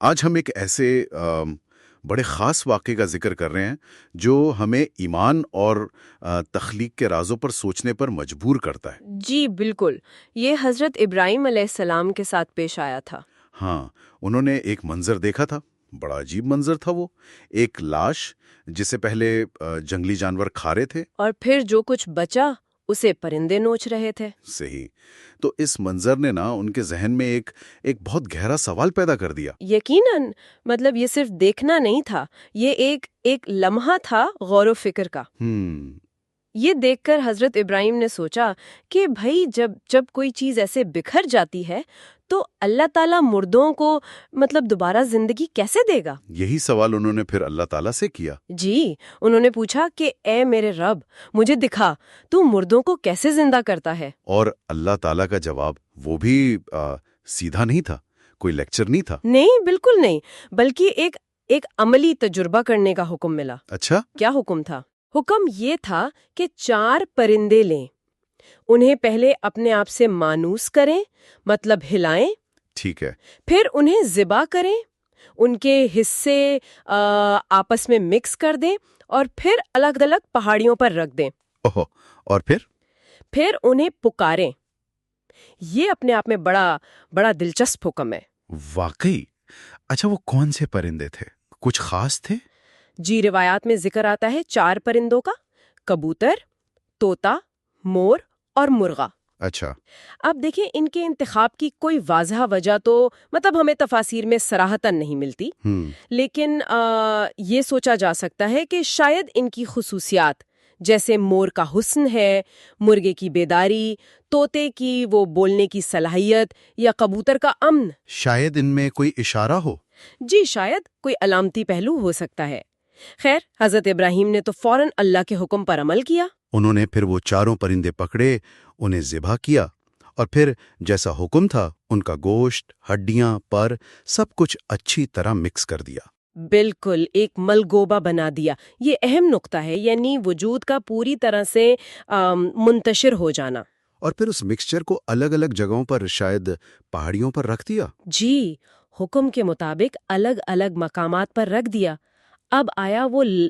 آج ہم ایک ایسے بڑے خاص واقعے کا ذکر کر رہے ہیں جو ہمیں ایمان اور تخلیق کے رازوں پر سوچنے پر مجبور کرتا ہے۔ جی بالکل، یہ حضرت ابراہیم علیہ السلام کے ساتھ پیش آیا تھا۔ ہاں، انہوں نے ایک منظر دیکھا تھا، بڑا عجیب منظر تھا وہ، ایک لاش جسے پہلے جنگلی جانور کھا رہے تھے، اور پھر جو کچھ بچا اسے پرندے نوچ رہے تھے۔ صحیح۔ تو اس منظر نے ان کے ذہن میں ایک بہت گہرا سوال پیدا کر دیا۔ یقیناً، مطلب یہ صرف دیکھنا نہیں تھا، یہ ایک لمحہ تھا غور و فکر کا۔ یہ دیکھ کر حضرت ابراہیم نے سوچا کہ بھائی جب کوئی چیز ایسے بکھر جاتی ہے تو اللہ تعالیٰ مردوں کو دوبارہ زندگی کیسے دے گا؟ یہی سوال انہوں نے پھر اللہ تعالیٰ سے کیا۔ جی، انہوں نے پوچھا کہ اے میرے رب، مجھے دکھا تو مردوں کو کیسے زندہ کرتا ہے؟ اور اللہ تعالیٰ کا جواب وہ بھی سیدھا نہیں تھا، کوئی لیکچر نہیں تھا۔ نہیں، بالکل نہیں، بلکہ ایک عملی تجربہ کرنے کا حکم ملا۔ اچھا، کیا حکم تھا؟ حکم یہ تھا کہ 4 پرندے لیں، انہیں پہلے اپنے آپ سے مانوس کریں، مطلب ہلائیں، ٹھیک ہے، پھر انہیں ذبح کریں، ان کے حصے آپس میں مکس کر دیں اور پھر الگ الگ پہاڑیوں پر رکھ دیں۔ اوہ، اور پھر انہیں پکاریں۔ یہ اپنے آپ میں بڑا دلچسپ حکم ہے۔ واقعی؟ اچھا، وہ کون سے پرندے تھے؟ کچھ خاص تھے؟ جی، روایات میں ذکر آتا ہے 4 پرندوں کا، کبوتر، طوطا، مور اور مرغا۔ اچھا، اب دیکھیں، ان کے انتخاب کی کوئی واضح وجہ تو ہمیں تفاسیر میں صراحتاً نہیں ملتی، لیکن یہ سوچا جا سکتا ہے کہ شاید ان کی خصوصیات جیسے مور کا حسن ہے، مرغے کی بیداری، طوطے کی وہ بولنے کی صلاحیت یا کبوتر کا امن، شاید ان میں کوئی اشارہ ہو۔ جی، شاید کوئی علامتی پہلو ہو سکتا ہے۔ خیر، حضرت ابراہیم نے تو فوراً اللہ کے حکم پر عمل کیا۔ انہوں نے پھر وہ 4 پرندے پکڑے، انہیں ذبح کیا، اور پھر جیسا حکم تھا ان کا گوشت، ہڈیاں، پر سب کچھ اچھی طرح مکس کر دیا۔ بالکل، ایک ملگوبہ بنا دیا۔ یہ اہم نقطہ ہے، یعنی وجود کا پوری طرح سے منتشر ہو جانا۔ اور پھر اس مکسچر کو الگ الگ جگہوں پر، شاید پہاڑیوں پر رکھ دیا۔ جی، حکم کے مطابق الگ الگ مقامات پر رکھ دیا۔ اب آیا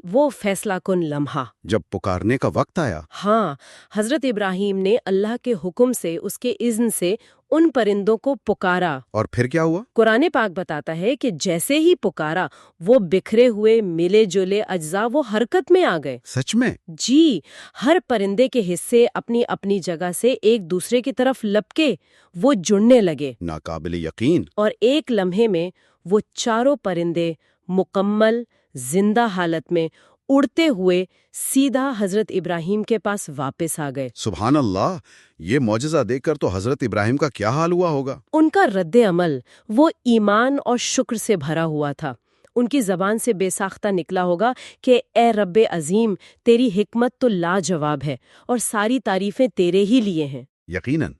وہ فیصلہ کن لمحہ، جب پکارنے کا وقت آیا۔ ہاں، حضرت ابراہیم نے اللہ کے حکم سے، اس کے اذن سے ان پرندوں کو پکارا۔ اور پھر کیا ہوا؟ قرآن پاک بتاتا ہے کہ جیسے ہی پکارا، وہ بکھرے ہوئے ملے جلے اجزاء وہ حرکت میں آ گئے۔ سچ میں؟ جی، ہر پرندے کے حصے اپنی اپنی جگہ سے ایک دوسرے کی طرف لپکے وہ جڑنے لگے۔ ناقابل یقین۔ اور ایک لمحے میں وہ 4 پرندے مکمل زندہ حالت میں اڑتے ہوئے سیدھا حضرت ابراہیم کے پاس واپس آ گئے۔ سبحان اللہ! یہ معجزہ دیکھ کر تو حضرت ابراہیم کا کیا حال ہوا ہوگا؟ ان کا رد عمل وہ ایمان اور شکر سے بھرا ہوا تھا۔ ان کی زبان سے بے ساختہ نکلا ہوگا کہ اے رب عظیم، تیری حکمت تو لاجواب ہے اور ساری تعریفیں تیرے ہی لیے ہیں۔ یقیناً،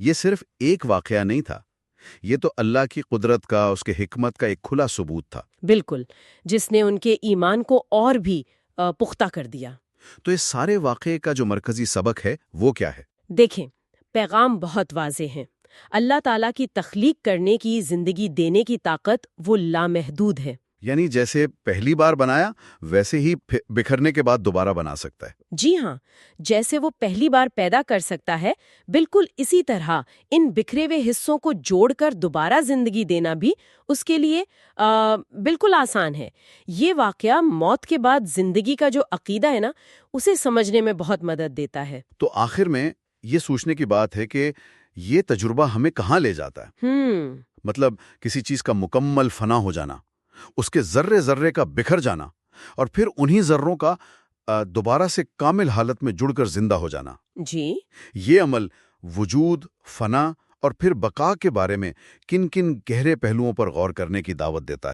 یہ صرف ایک واقعہ نہیں تھا، یہ تو اللہ کی قدرت کا، اس کے حکمت کا ایک کھلا ثبوت تھا۔ بالکل، جس نے ان کے ایمان کو اور بھی پختہ کر دیا۔ تو اس سارے واقعے کا جو مرکزی سبق ہے وہ کیا ہے؟ دیکھیں، پیغام بہت واضح ہیں۔ اللہ تعالیٰ کی تخلیق کرنے کی، زندگی دینے کی طاقت وہ لامحدود ہے۔ یعنی جیسے پہلی بار بنایا ویسے ہی بکھرنے کے بعد دوبارہ بنا سکتا ہے۔ جی ہاں، جیسے وہ پہلی بار پیدا کر سکتا ہے، بالکل اسی طرح ان بکھرے ہوئے حصوں کو جوڑ کر دوبارہ زندگی دینا بھی اس کے لیے بالکل آسان ہے۔ یہ واقعہ موت کے بعد زندگی کا جو عقیدہ ہے نا، اسے سمجھنے میں بہت مدد دیتا ہے۔ تو آخر میں یہ سوچنے کی بات ہے کہ یہ تجربہ ہمیں کہاں لے جاتا ہے؟ مطلب کسی چیز کا مکمل فنا ہو جانا، اس کے ذرے ذرے کا بکھر جانا، اور پھر انہی ذروں کا دوبارہ سے کامل حالت میں جڑ کر زندہ ہو جانا۔ جی، یہ عمل وجود، فنا اور پھر بقا کے بارے میں کن کن گہرے پہلوؤں پر غور کرنے کی دعوت دیتا ہے۔